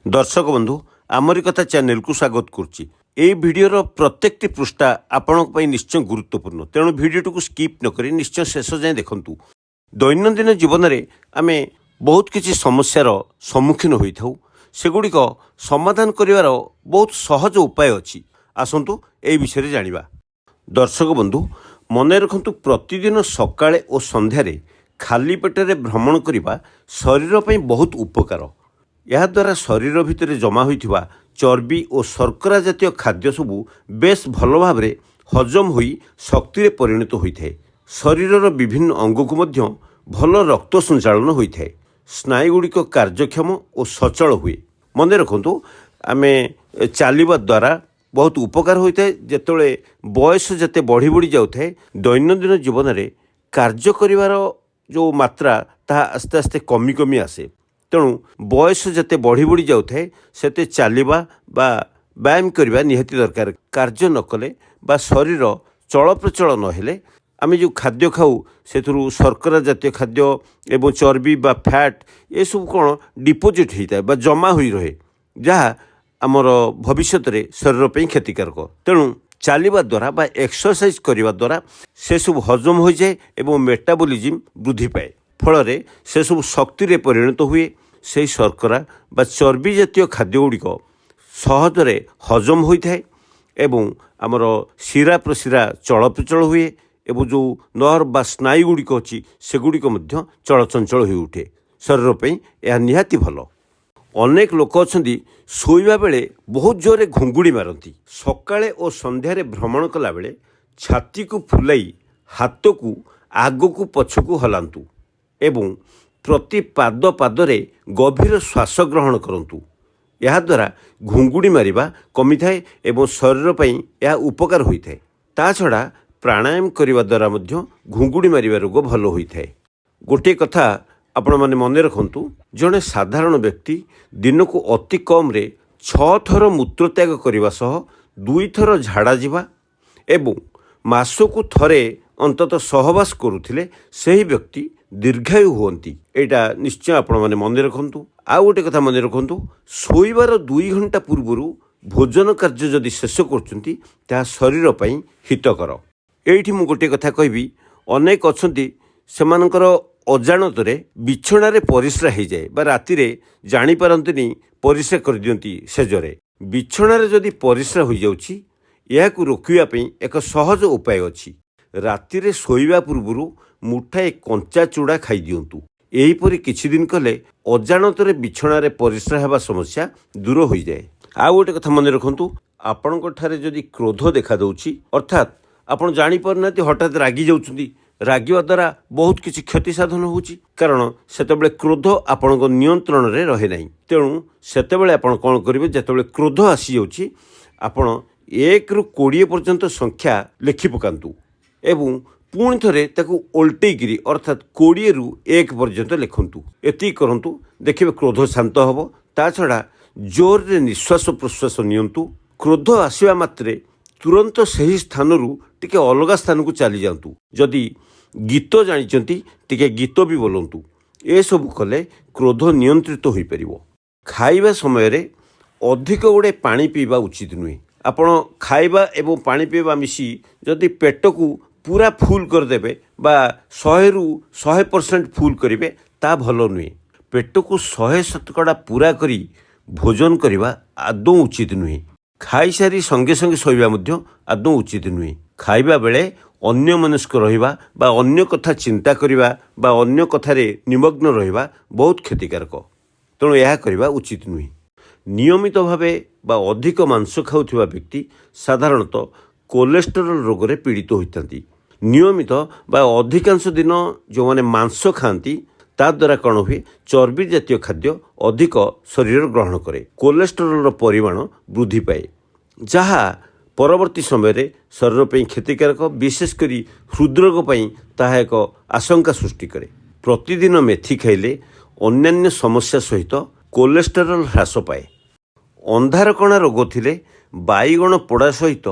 दर्शक बंधु आमरी कथा चैनल को स्वागत करुच्ची। ये भिडर प्रत्येक पृष्ठा आपण निश्चय गुरुत्वपूर्ण, तेणु भिडटी को स्किप नक निश्चय शेष जाए देखूँ। दैनंदिन जीवन में आम बहुत किसी समस्यार सम्मुखीन होता हूँ, सेगुड़िक समाधान कर बहुत सहज उपाय अच्छी। आसतु ए विषय जाना। दर्शक बंधु मन रखु, प्रतिदिन सकाळे और संध्यारे खाली पेटरे भ्रमण करने शरीर पर बहुत उपकार। याद्वारा शरीर भितर जमा होइथिबा चर्बी और शर्करा जातीय खाद्य सबू बेस भल भाव हजम होई शक्ति रे परिणत होइथाय। शरीरर विभिन्न अंग को मध्य भल रक्त संचालन होइथाय। स्नायुगुड़िक कार्यक्षम और सचल हुए। मन रखु, आमे चलिबा द्वारा बहुत उपकार होइथाय। जेतोळे बयस जते बढ़ी बढ़ी जाउथाय, दैनंदिन जीवन में कार्य करिवार जो मात्रा ता आस्ते आस्ते कमी कमी आसे। तेणु बयस जते बढ़ी बढ़ी जाउथाय सेते चलिबा बा व्यायाम करबा निहाती दरकार। कार्य न कले बा शरीर चल प्रचल नहेले आम जो खाद्य खाऊ से शर्करा जातीय खाद्य एवं चर्बी बा फैट ये सब कौन डिपोजिट होता है बा जमा हुई रहे, जहाँ आमर भविष्य में शरीर पर क्षतिकारक। तेणु चलिबा द्वारा बा एक्सरसाइज करने द्वारा से सब हजम हो जाए एवं मेटाबॉलिज्म वृद्धि पाए। फल से सब शक्ति रे परिणत हुए। से शर्करा बा चर्बी जातीय खाद्य गुड़िक सहजरे हजम होता है एवं आमर शिरा प्रशिरा चल प्रचल हुए एवं जो नर्व बा स्नायु गुड़िक अच्छी सेगुड़िक चलचंचल हो उठे। शरीर पर यह निहाती भल। अनेक लोक अच्छी शोइबा बेले बहुत जोरे घुंगुड़ी मारती। सकाळे और संध्यारे भ्रमण कला बेले छाती को फुलाई हाथ को आग को पछ को हलांतु एवं प्रति पाद पादरे गभीर श्वास ग्रहण करंतु। यह द्वारा घुंगुड़ी मारिबा कमी थाए एवं शरीर पर यह उपकार होता है। ता छड़ा प्राणायाम करने द्वारा मध्य घुंगुड़ी मारिबा रोग भल होता है। गोटे कथा आपण माने मन रखु, जड़े साधारण व्यक्ति दिन को अति कम रे 6 थर मूत्रत्याग करने सह 2 थर झाड़ा जीवा एवं मासकु थरे अंततः सहवास करुथिले सही व्यक्ति दीर्घायु हुअंती। एटा निश्चय आपण माने मन रखु। आ गोटे कथा मन रखु, शोइबार 2 घंटा पूर्व भोजन कार्य जदि शेष करचुंती ता शरीर पई हितकर। एठी मु गोटे कथा कहबी, अनेक अछंती सेमानकर अजाणतरे बिछणारे परिस्रा हो जाए बा राति रे जानी पारंतनी परिस्रा कर दियंती। सेजरे बिछणारे जदि परिस्रा हो जाउची याकु रोकिया पई एक सहज उपाय अछि। राति रे शोइबा पूर्व मुठाए कंचा चूड़ा खाई दियंतु। एहीपरि किछि दिन कले अजाणतरे बिछणारे परिस्रा हेबा समस्या दूर हो जाए। आ गोटे कथा मन रखु, आपणको ठारे जदि क्रोध देखा दउची अर्थात आपण जानी पारनाती हठात रागी जाउछंती, रागिवा द्वारा बहुत किसी क्षति साधन होची। कारण सेतेबेले क्रोध आपणको नियंत्रण रे रहे नाही। तेणु सेतेबेले आपण कोन करिवे, जेतेबेले क्रोध आसी जाउची आपण 1 ରୁ 20 पर्यंत संख्या लिखि पकांतु एवं पुणी थे ताकू ओल्टेकिरी अर्थात 20 ରୁ 1 पर्यंत लिखंतु। एति करंतु, देखिबे क्रोध शांत हबो। ता छड़ा जोर रे निश्वास प्रश्वास नियंतु। क्रोध आसीबा मात्रे तुरंत सही स्थान रु टिके अलग स्थान को चली जातु। जदि गीत जानिचंती टिके गीत भी बोलंतु। ए सब कले क्रोध नियंत्रित हो परिबो। खाइबा समय रे अधिक गुड़े पानी पीवा उचित नुहे। आपण खाइबा एवं पानी पीवा मिसी जदि पेट को पूरा फुल करदेवे बा 100 ରୁ 100% फुल करेंगे ता भल नुहे। पेट को 100% पूरा करी भोजन करवा आदौ उचित नुहे। खाई सारी संगे संगे शोइबा मध्य आदौ उचित नुहे। खाइबा बेले अन्य मनस्क रहिबा बा अन्य कथा चिंता करिबा बा अन्य कथारे निमग्न रहिबा बहुत क्षतिकारक। तेणु यह करवा उचित नुहे। नियमित भावे बा अधिक मांस खाउथिबा व्यक्ति साधारणतः कोलेस्टेरोल रोग रे पीड़ित होइतांती। नियमित बा अधिकांश दिन जो माने मांस खाती ता द्वारा कौन हुए, चर्बी जातीय खाद्य अधिक शरीर ग्रहण करे, कोलेस्टेरोल परिमाण वृद्धि पाए, जहाँ परवर्ती समय शरीर पर क्षतिकारक, विशेषकर हृदरोग ताहा एक आशंका सृष्टि करे। प्रतिदिन मेथी खाइले अन्यान्य समस्या सहित कोलेस्टेरोल ह्रास पाए। अंधारकणा रोग थिले बाईगण पोड़ा सहित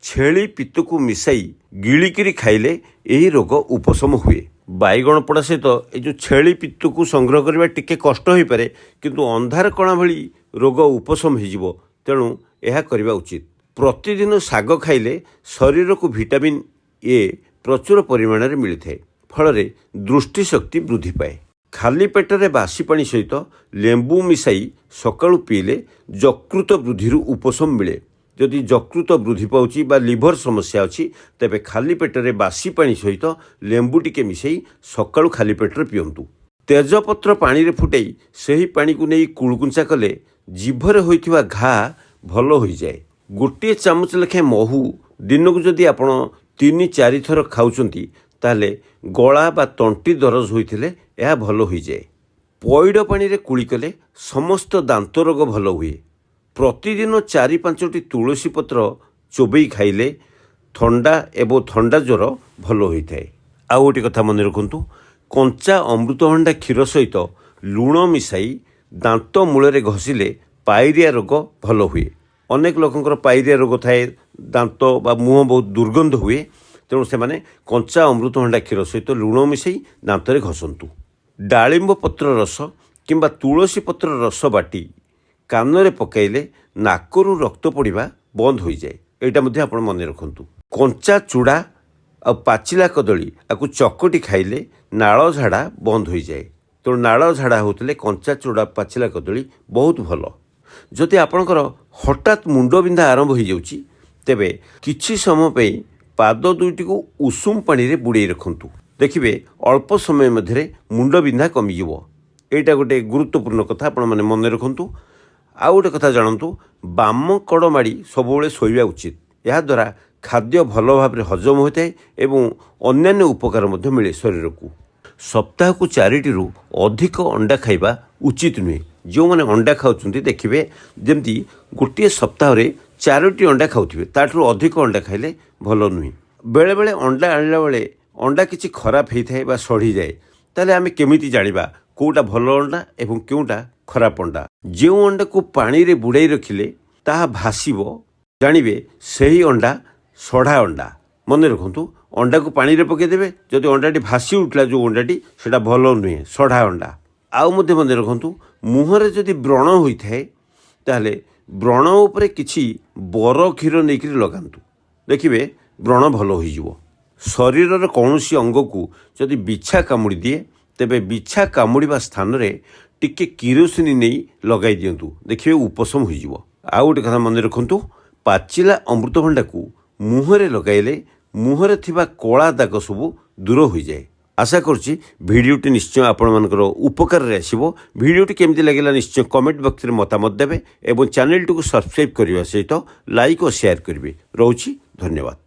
छेली पित्त को मिसाई गिलिकिरी खाइले यही रोग उपशम हुए। ବାଇଗଣ ପୋଡ଼ା ସହିତ ଏ ଯେଉଁ ଛେଳି ପିତ୍ତକୁ ସଂଗ୍ରହ କରିବା ଟିକେ କଷ୍ଟ ହୋଇପାରେ, କିନ୍ତୁ ଅନ୍ଧାର କଣା ଭଳି ରୋଗ ଉପଶମ ହୋଇଯିବ। ତେଣୁ ଏହା କରିବା ଉଚିତ। ପ୍ରତିଦିନ ଶାଗ ଖାଇଲେ ଶରୀରକୁ ଭିଟାମିନ୍ ଏ ପ୍ରଚୁର ପରିମାଣରେ ମିଳିଥାଏ, ଫଳରେ ଦୃଷ୍ଟିଶକ୍ତି ବୃଦ୍ଧି ପାଏ। ଖାଲି ପେଟରେ ବାସି ପାଣି ସହିତ ଲେମ୍ବୁ ମିଶାଇ ସକାଳୁ ପିଇଲେ ଯକୃତ ବୃଦ୍ଧିରୁ ଉପଶମ ମିଳେ। ଯଦି ଯକୃତ ବୃଦ୍ଧି ପାଉଛି ବା ଲିଭର ସମସ୍ୟା ଅଛି, ତେବେ ଖାଲି ପେଟରେ ବାସି ପାଣି ସହିତ ଲେମ୍ବୁ ଟିକେ ମିଶାଇ ସକାଳୁ ଖାଲି ପେଟରେ ପିଅନ୍ତୁ। ତେଜପତ୍ର ପାଣିରେ ଫୁଟାଇ ସେହି ପାଣିକୁ ନେଇ କୁଳୁକୁଞ୍ଚା କଲେ ଜିଭରେ ହୋଇଥିବା ଘା ଭଲ ହୋଇଯାଏ। ଗୋଟିଏ ଚାମଚ ଲେଖାଏଁ ମହୁ ଦିନକୁ ଯଦି ଆପଣ 3-4 ଥର ଖାଉଛନ୍ତି, ତାହେଲେ ଗଳା ବା ତଣ୍ଟି ଦରଜ ହୋଇଥିଲେ ଏହା ଭଲ ହୋଇଯାଏ। ପଇଡ଼ ପାଣିରେ କୁଳି କଲେ ସମସ୍ତ ଦାନ୍ତ ରୋଗ ଭଲ ହୁଏ। ପ୍ରତିଦିନ 4-5ଟି ତୁଳସୀ ପତ୍ର ଚୋବେଇ ଖାଇଲେ ଥଣ୍ଡା ଏବଂ ଥଣ୍ଡା ଜ୍ୱର ଭଲ ହୋଇଥାଏ। ଆଉ ଗୋଟିଏ କଥା ମନେ ରଖନ୍ତୁ, କଞ୍ଚା ଅମୃତଭଣ୍ଡା କ୍ଷୀର ସହିତ ଲୁଣ ମିଶାଇ ଦାନ୍ତ ମୂଳରେ ଘଷିଲେ ପାଇରିଆ ରୋଗ ଭଲ ହୁଏ। ଅନେକ ଲୋକଙ୍କର ପାଇରିଆ ରୋଗ ଥାଏ, ଦାନ୍ତ ବା ମୁହଁ ବହୁତ ଦୁର୍ଗନ୍ଧ ହୁଏ। ତେଣୁ ସେମାନେ କଞ୍ଚା ଅମୃତଭଣ୍ଡା କ୍ଷୀର ସହିତ ଲୁଣ ମିଶାଇ ଦାନ୍ତରେ ଘଷନ୍ତୁ। ଡାଳିମ୍ବ ପତ୍ର ରସ କିମ୍ବା ତୁଳସୀ ପତ୍ର ରସ ବାଟି କାନରେ ପକାଇଲେ ନାକରୁ ରକ୍ତ ପଡ଼ିବା ବନ୍ଦ ହୋଇଯାଏ। ଏଇଟା ମଧ୍ୟ ଆପଣ ମନେ ରଖନ୍ତୁ। କଞ୍ଚା ଚୁଡ଼ା ଆଉ ପାଚିଲା କଦଳୀ ଆକୁ ଚକଟି ଖାଇଲେ ନାଳ ଝାଡ଼ା ବନ୍ଦ ହୋଇଯାଏ। ତେଣୁ ନାଳ ଝାଡ଼ା ହେଉଥିଲେ କଞ୍ଚା ଚୁଡ଼ା ପାଚିଲା କଦଳୀ ବହୁତ ଭଲ। ଯଦି ଆପଣଙ୍କର ହଠାତ୍ ମୁଣ୍ଡ ବିନ୍ଧା ଆରମ୍ଭ ହୋଇଯାଉଛି, ତେବେ କିଛି ସମୟ ପାଇଁ ପାଦ ଦୁଇଟିକୁ ଉଷୁମ ପାଣିରେ ବୁଡ଼େଇ ରଖନ୍ତୁ। ଦେଖିବେ ଅଳ୍ପ ସମୟ ମଧ୍ୟରେ ମୁଣ୍ଡ ବିନ୍ଧା କମିଯିବ। ଏଇଟା ଗୋଟେ ଗୁରୁତ୍ୱପୂର୍ଣ୍ଣ କଥା, ଆପଣମାନେ ମନେ ରଖନ୍ତୁ। ଆଉ ଗୋଟେ କଥା ଜାଣନ୍ତୁ, ବାମ କଡ଼ ମାଡ଼ି ସବୁବେଳେ ଶୋଇବା ଉଚିତ। ଏହାଦ୍ୱାରା ଖାଦ୍ୟ ଭଲ ଭାବରେ ହଜମ ହୋଇଥାଏ ଏବଂ ଅନ୍ୟାନ୍ୟ ଉପକାର ମଧ୍ୟ ମିଳେ ଶରୀରକୁ। ସପ୍ତାହକୁ 4ଟିରୁ ଅଧିକ ଅଣ୍ଡା ଖାଇବା ଉଚିତ ନୁହେଁ। ଯେଉଁମାନେ ଅଣ୍ଡା ଖାଉଛନ୍ତି ଦେଖିବେ ଯେମିତି ଗୋଟିଏ ସପ୍ତାହରେ 4ଟି ଅଣ୍ଡା ଖାଉଥିବେ, ତାଠାରୁ ଅଧିକ ଅଣ୍ଡା ଖାଇଲେ ଭଲ ନୁହେଁ। ବେଳେବେଳେ ଅଣ୍ଡା ଆଣିଲା ବେଳେ ଅଣ୍ଡା କିଛି ଖରାପ ହୋଇଥାଏ ବା ସଢ଼ିଯାଏ, ତାହେଲେ ଆମେ କେମିତି ଜାଣିବା କେଉଁଟା ଭଲ ଅଣ୍ଡା ଏବଂ କେଉଁଟା ଖରାପ ଅଣ୍ଡା? ଯେଉଁ ଅଣ୍ଡାକୁ ପାଣିରେ ବୁଡ଼ାଇ ରଖିଲେ ତାହା ଭାସିବ, ଜାଣିବେ ସେହି ଅଣ୍ଡା ସଢ଼ା ଅଣ୍ଡା। ମନେ ରଖନ୍ତୁ, ଅଣ୍ଡାକୁ ପାଣିରେ ପକାଇଦେବେ, ଯଦି ଅଣ୍ଡାଟି ଭାସି ଉଠିଲା ଯେଉଁ ଅଣ୍ଡାଟି, ସେଇଟା ଭଲ ନୁହେଁ, ସଢ଼ା ଅଣ୍ଡା। ଆଉ ମଧ୍ୟ ମନେ ରଖନ୍ତୁ, ମୁହଁରେ ଯଦି ବ୍ରଣ ହୋଇଥାଏ, ତାହେଲେ ବ୍ରଣ ଉପରେ କିଛି ବର କ୍ଷୀର ନେଇକରି ଲଗାନ୍ତୁ। ଦେଖିବେ ବ୍ରଣ ଭଲ ହୋଇଯିବ। ଶରୀରର କୌଣସି ଅଙ୍ଗକୁ ଯଦି ବିଛା କାମୁଡ଼ି ଦିଏ, ତେବେ ବିଛା କାମୁଡ଼ିବା ସ୍ଥାନରେ ଟିକେ କିରୋସିନ ନେଇ ଲଗାଇ ଦିଅନ୍ତୁ, ଦେଖିବେ ଉପଶମ ହୋଇଯିବ। ଆଉ ଗୋଟେ କଥା ମନେ ରଖନ୍ତୁ, ପାଚିଲା ଅମୃତଭଣ୍ଡାକୁ ମୁହଁରେ ଲଗାଇଲେ ମୁହଁରେ ଥିବା କଳା ଦାଗ ସବୁ ଦୂର ହୋଇଯାଏ। ଆଶା କରୁଛି ଭିଡ଼ିଓଟି ନିଶ୍ଚୟ ଆପଣମାନଙ୍କର ଉପକାରରେ ଆସିବ। ଭିଡ଼ିଓଟି କେମିତି ଲାଗିଲା ନିଶ୍ଚୟ କମେଣ୍ଟ ବକ୍ସରେ ମତାମତ ଦେବେ ଏବଂ ଚ୍ୟାନେଲଟିକୁ ସବସ୍କ୍ରାଇବ୍ କରିବା ସହିତ ଲାଇକ୍ ଓ ସେୟାର କରିବେ। ରହୁଛି, ଧନ୍ୟବାଦ।